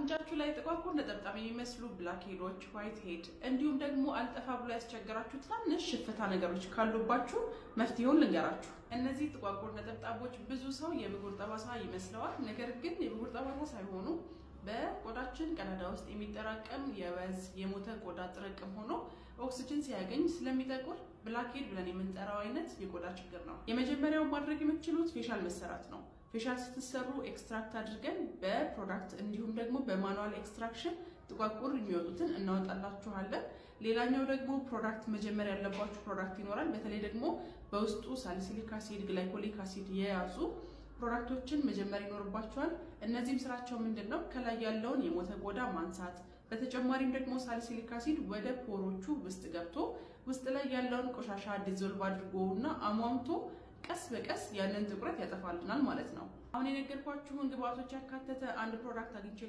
አፍንጫችሁ ላይ ጥቋቁር ነጠብጣብ የሚመስሉ ብላክ ሄዶች ዋይት ሄድ እንዲሁም ደግሞ አልጠፋ ብሎ ያስቸገራችሁ ትናንሽ ሽፍታ ነገሮች ካሉባችሁ መፍትሄውን ልንገራችሁ። እነዚህ ጥቋቁር ነጠብጣቦች ብዙ ሰው የብጉር ጠባሳ ይመስለዋል። ነገር ግን የብጉር ጠባሳ ሳይሆኑ በቆዳችን ቀዳዳ ውስጥ የሚጠራቀም የወዝ የሞተ ቆዳ ጥርቅም ሆኖ ኦክሲጅን ሲያገኝ ስለሚጠቁር ብላክ ሄድ ብለን የምንጠራው አይነት የቆዳ ችግር ነው። የመጀመሪያው ማድረግ የምትችሉት ፌሻል መሰራት ነው። ፌሻል ስትሰሩ ኤክስትራክት አድርገን በፕሮዳክት እንዲሁም ደግሞ በማኑዋል ኤክስትራክሽን ጥቋቁር የሚወጡትን እናወጣላችኋለን። ሌላኛው ደግሞ ፕሮዳክት መጀመር ያለባችሁ ፕሮዳክት ይኖራል። በተለይ ደግሞ በውስጡ ሳሊሲሊክ አሲድ፣ ግላይኮሊክ አሲድ የያዙ ፕሮዳክቶችን መጀመር ይኖርባችኋል። እነዚህም ስራቸው ምንድነው? ከላይ ያለውን የሞተ ቆዳ ማንሳት፣ በተጨማሪም ደግሞ ሳሊሲሊክ አሲድ ወደ ፖሮቹ ውስጥ ገብቶ ውስጥ ላይ ያለውን ቆሻሻ ዲዞልቭ አድርጎና አሟምቶ ቀስ በቀስ ያንን ጥቁረት ያጠፋልናል ማለት ነው። አሁን የነገርኳችሁን ግብአቶች ያካተተ አንድ ፕሮዳክት አግኝቼ